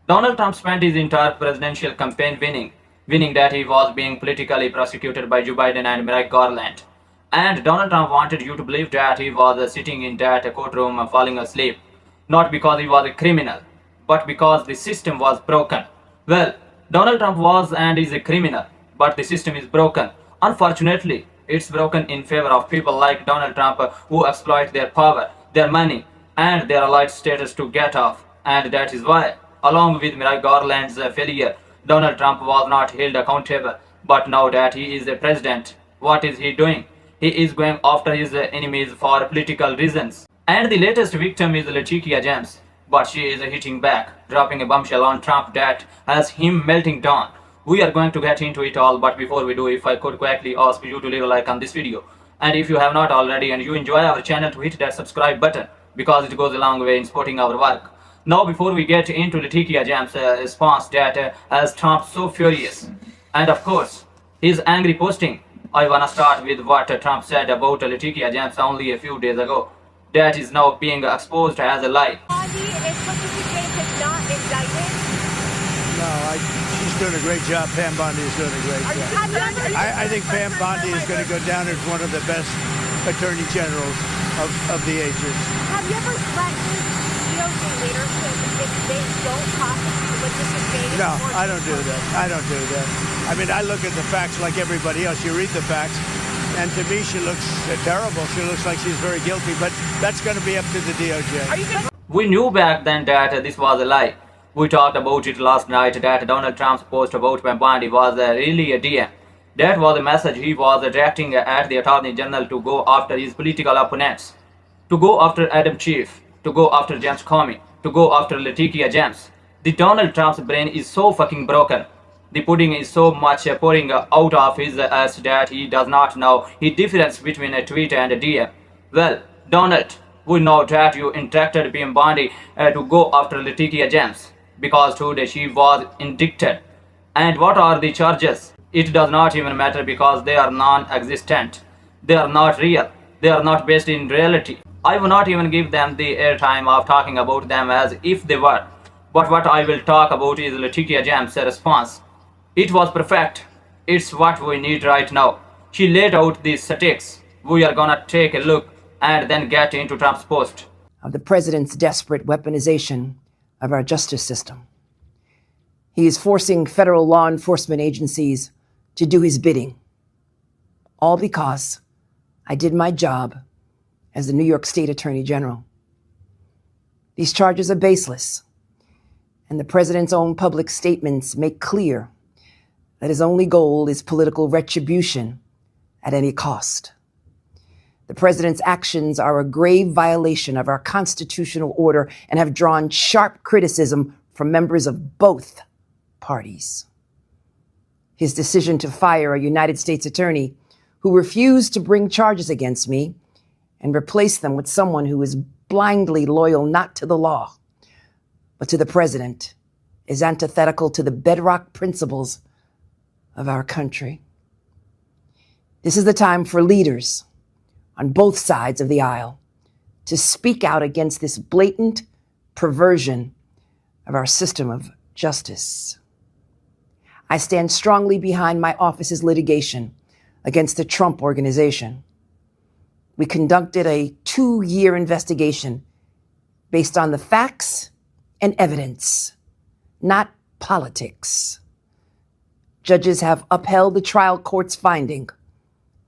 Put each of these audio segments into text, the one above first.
Donald Trump spent his entire presidential campaign winning that he was being politically prosecuted by Joe Biden and Merrick Garland. And Donald Trump wanted you to believe that he was sitting in that courtroom falling asleep, not because he was a criminal, but because the system was broken. Well, Donald Trump was and is a criminal, but the system is broken. Unfortunately, it's broken in favor of people like Donald Trump who exploit their power, their money, and their elite status to get off. And that is why, along with Merrick Garland's failure, Donald Trump was not held accountable. But now that he is the president, what is he doing? He is going after his enemies for political reasons. And the latest victim is Letitia James. But she is hitting back, dropping a bombshell on Trump that has him melting down. We are going to get into it all, but before we do, if I could quickly ask you to leave a like on this video. And if you have not already and you enjoy our channel, to hit that subscribe button, because it goes a long way in supporting our work. Now before we get into Letitia James' response that has Trump so furious, and of course his angry posting, I wanna start with what Trump said about Letitia James only a few days ago. That is now being exposed as a lie. No, she's doing a great job. Pam Bondi is doing a great job. I think Pam Bondi is going to go down as one of the best attorney generals of the ages. Have you ever threatened DOJ leadership if they don't prosecute what this is made? No, I don't do that. I don't do that. I mean, I look at the facts like everybody else. You read the facts, and to me, she looks terrible. She looks like she's very guilty, but that's going to be up to the DOJ. We knew back then that this was a lie. We talked about it last night that Donald Trump's post about Pam Bondi was really a DM. That was a message he was directing at the Attorney General to go after his political opponents, to go after Adam Schiff, to go after James Comey, to go after Letitia James. The Donald Trump's brain is so fucking broken. The pudding is so much pouring out of his ass that he does not know the difference between a tweet and a DM. Well, Donald, we know that you instructed Pam Bondi to go after Letitia James, because today she was indicted. And what are the charges? It does not even matter because they are non-existent. They are not real. They are not based in reality. I will not even give them the airtime of talking about them as if they were. But what I will talk about is Letitia James' response. It was perfect. It's what we need right now. She laid out the statistics. We are gonna take a look and then get into Trump's post. Of the president's desperate weaponization of our justice system. He is forcing federal law enforcement agencies to do his bidding. All because I did my job as the New York State Attorney General. These charges are baseless, and the president's own public statements make clear that his only goal is political retribution at any cost. The president's actions are a grave violation of our constitutional order and have drawn sharp criticism from members of both parties. His decision to fire a United States attorney who refused to bring charges against me and replace them with someone who is blindly loyal not to the law, but to the president is antithetical to the bedrock principles of our country. This is the time for leaders on both sides of the aisle to speak out against this blatant perversion of our system of justice. I stand strongly behind my office's litigation against the Trump Organization. We conducted a 2-year investigation based on the facts and evidence, not politics. Judges have upheld the trial court's finding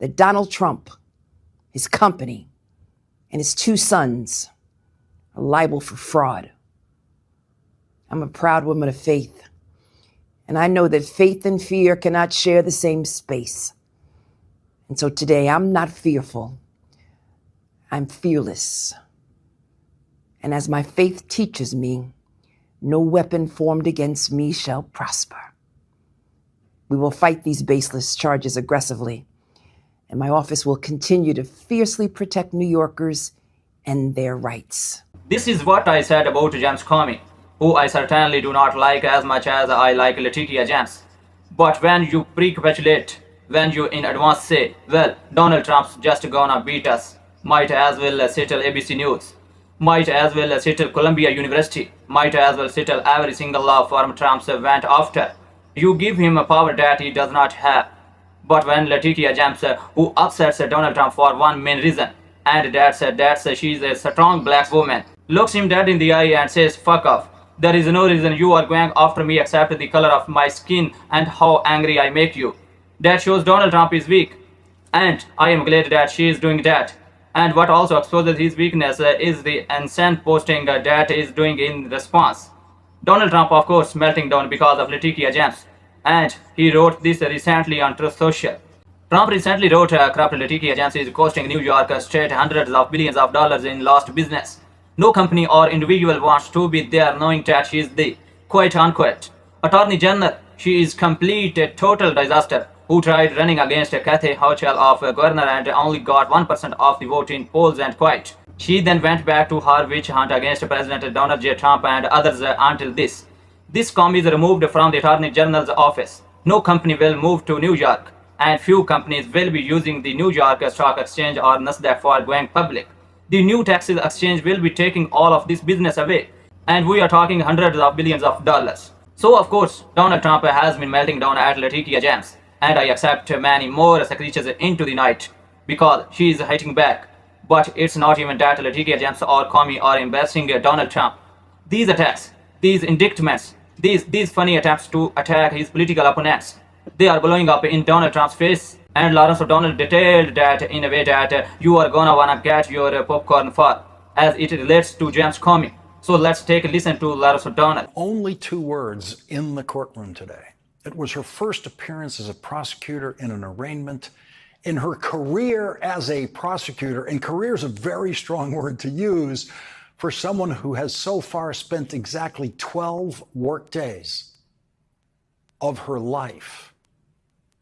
that Donald Trump, his company, and his 2 sons are liable for fraud. I'm a proud woman of faith, and I know that faith and fear cannot share the same space. And so today, I'm not fearful. I'm fearless. And as my faith teaches me, no weapon formed against me shall prosper. We will fight these baseless charges aggressively, and my office will continue to fiercely protect New Yorkers and their rights. This is what I said about James Comey, who I certainly do not like as much as I like Letitia James. But when you pre-capitulate, when you in advance say, well, Donald Trump's just gonna beat us, might as well settle ABC News. Might as well settle Columbia University, might as well settle every single law firm Trump went after. You give him a power that he does not have. But when Letitia James, who upsets Donald Trump for one main reason, and that's she's a strong black woman, looks him dead in the eye and says, "Fuck off. There is no reason you are going after me except the color of my skin and how angry I make you." That shows Donald Trump is weak. And I am glad that she is doing that. And what also exposes his weakness is the insane posting that is doing in response. Donald Trump, of course, melting down because of Letitia James. And he wrote this recently on Truth Social. Trump recently wrote, corrupt Letitia James is costing New York State hundreds of billions of dollars in lost business. No company or individual wants to be there knowing that she is the quote unquote Attorney General. She is complete a total disaster who tried running against Kathy Hochul of Governor and only got 1% of the vote in polls and quit. She then went back to her witch hunt against President Donald J. Trump and others until this. This comb is removed from the Attorney General's office. No company will move to New York, and few companies will be using the New York Stock Exchange or Nasdaq for going public. The new taxes exchange will be taking all of this business away, and we are talking hundreds of billions of dollars. So of course, Donald Trump has been melting down at Letitia James, and I accept many more screeches into the night because she is hitting back. But it's not even that Letitia James or Comey are embarrassing Donald Trump. These attacks, these indictments, these funny attempts to attack his political opponents, they are blowing up in Donald Trump's face. And Lawrence O'Donnell detailed that in a way that you are gonna wanna get your popcorn for, as it relates to James Comey. So let's take a listen to Lawrence O'Donnell. Only 2 words in the courtroom today. It was her first appearance as a prosecutor in an arraignment in her career as a prosecutor, and career is a very strong word to use for someone who has so far spent exactly 12 work days of her life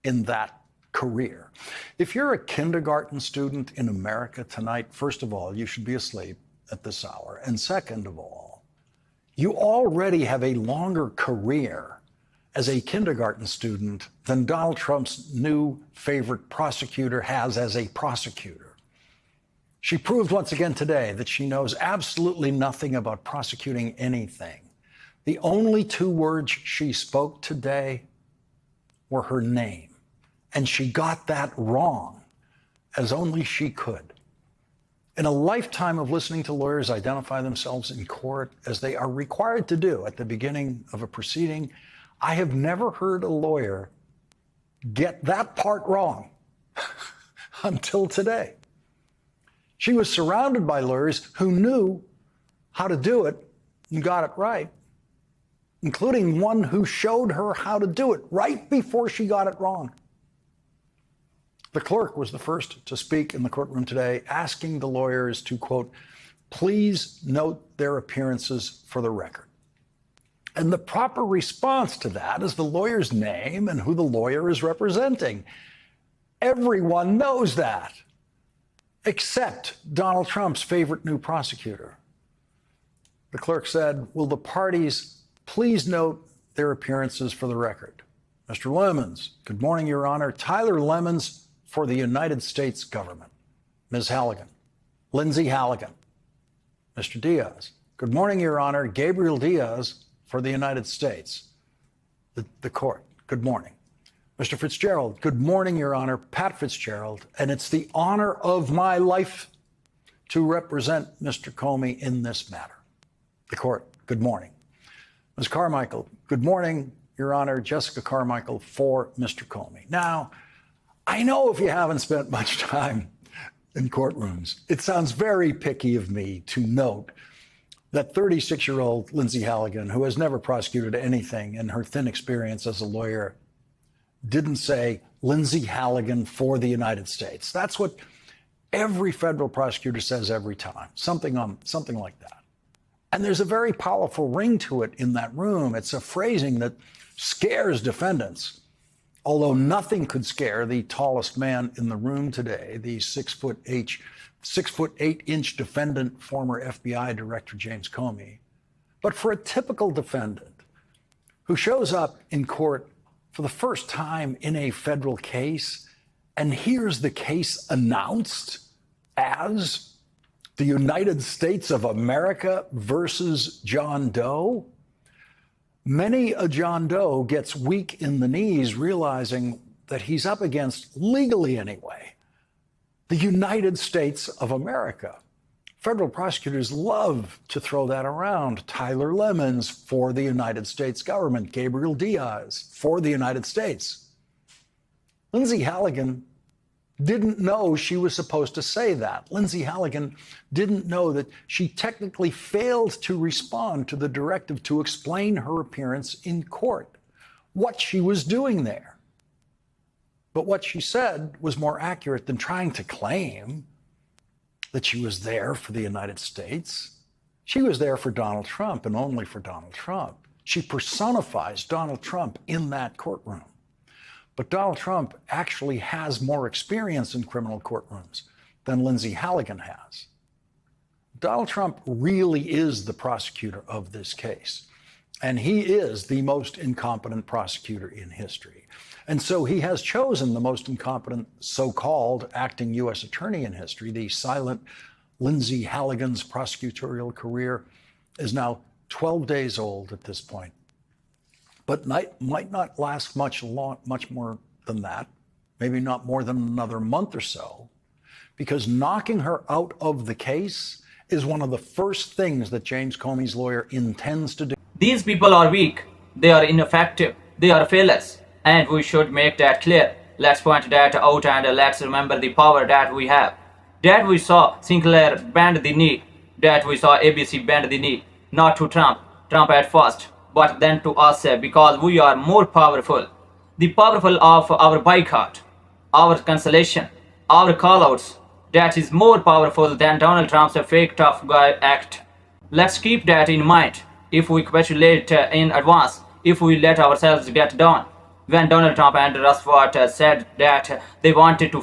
in that career. If you're a kindergarten student in America tonight, first of all, you should be asleep at this hour. And second of all, you already have a longer career as a kindergarten student than Donald Trump's new favorite prosecutor has as a prosecutor. She proved once again today that she knows absolutely nothing about prosecuting anything. The only 2 words she spoke today were her name. And she got that wrong, as only she could. In a lifetime of listening to lawyers identify themselves in court, as they are required to do at the beginning of a proceeding, I have never heard a lawyer get that part wrong until today. She was surrounded by lawyers who knew how to do it and got it right, including one who showed her how to do it right before she got it wrong. The clerk was the first to speak in the courtroom today, asking the lawyers to, quote, "Please note their appearances for the record." And the proper response to that is the lawyer's name and who the lawyer is representing. Everyone knows that, except Donald Trump's favorite new prosecutor. The clerk said, "Will the parties please note their appearances for the record?" Mr. Lemons, good morning, Your Honor. Tyler Lemons for the United States government. Ms. Halligan. Lindsay Halligan. Mr. Diaz, good morning, Your Honor. Gabriel Diaz for the United States. The court, good morning. Mr. Fitzgerald, good morning, Your Honor. Pat Fitzgerald, and it's the honor of my life to represent Mr. Comey in this matter. The court, good morning. Ms. Carmichael, good morning, Your Honor. Jessica Carmichael for Mr. Comey. Now, I know if you haven't spent much time in courtrooms, it sounds very picky of me to note that 36-year-old Lindsay Halligan, who has never prosecuted anything in her thin experience as a lawyer, didn't say Lindsay Halligan for the United States. That's what every federal prosecutor says every time, something like that. And there's a very powerful ring to it in that room. It's a phrasing that scares defendants. Although nothing could scare the tallest man in the room today, the 6'8" defendant, former FBI Director James Comey. But for a typical defendant who shows up in court for the first time in a federal case and hears the case announced as The United States of America versus John Doe? Many a John Doe gets weak in the knees realizing that he's up against, legally anyway, the United States of America. Federal prosecutors love to throw that around. Tyler Lemons for the United States government. Gabriel Diaz for the United States. Lindsay Halligan didn't know she was supposed to say that. Lindsay Halligan didn't know that she technically failed to respond to the directive to explain her appearance in court, what she was doing there. But what she said was more accurate than trying to claim that she was there for the United States. She was there for Donald Trump and only for Donald Trump. She personifies Donald Trump in that courtroom. But Donald Trump actually has more experience in criminal courtrooms than Lindsay Halligan has. Donald Trump really is the prosecutor of this case, and he is the most incompetent prosecutor in history. And so he has chosen the most incompetent so-called acting U.S. attorney in history. The silent Lindsay Halligan's prosecutorial career is now 12 days old at this point, but might not last much more than that, maybe not more than another month or so, because knocking her out of the case is one of the first things that James Comey's lawyer intends to do. These people are weak, they are ineffective, they are fearless. And we should make that clear. Let's point that out and let's remember the power that we have. That we saw Sinclair bend the knee. That we saw ABC bend the knee. Not to Trump at first, but then to us because we are more powerful. The powerful of our boycott, our cancellation, our callouts. That is more powerful than Donald Trump's fake tough guy act. Let's keep that in mind. If we capitulate in advance, if we let ourselves get down. When Donald Trump and Roosevelt said that they wanted to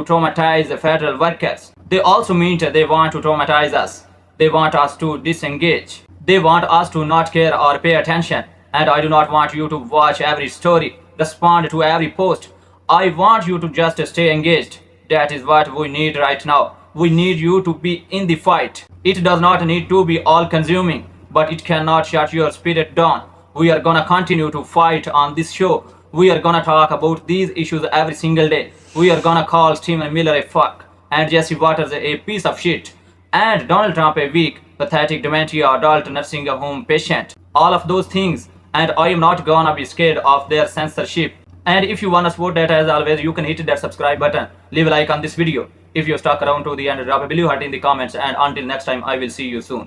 traumatize the federal workers, they also mean they want to traumatize us. They want us to disengage. They want us to not care or pay attention. And I do not want you to watch every story, respond to every post. I want you to just stay engaged. That is what we need right now. We need you to be in the fight. It does not need to be all-consuming, but it cannot shut your spirit down. We are gonna continue to fight on this show. We are gonna talk about these issues every single day. We are gonna call Stephen Miller a fuck, and Jesse Waters a piece of shit, and Donald Trump a weak, pathetic dementia adult nursing home patient. All of those things, and I am not gonna be scared of their censorship. And if you wanna support that, as always, you can hit that subscribe button, leave a like on this video. If you stuck around to the end, drop a blue heart in the comments, and until next time, I will see you soon.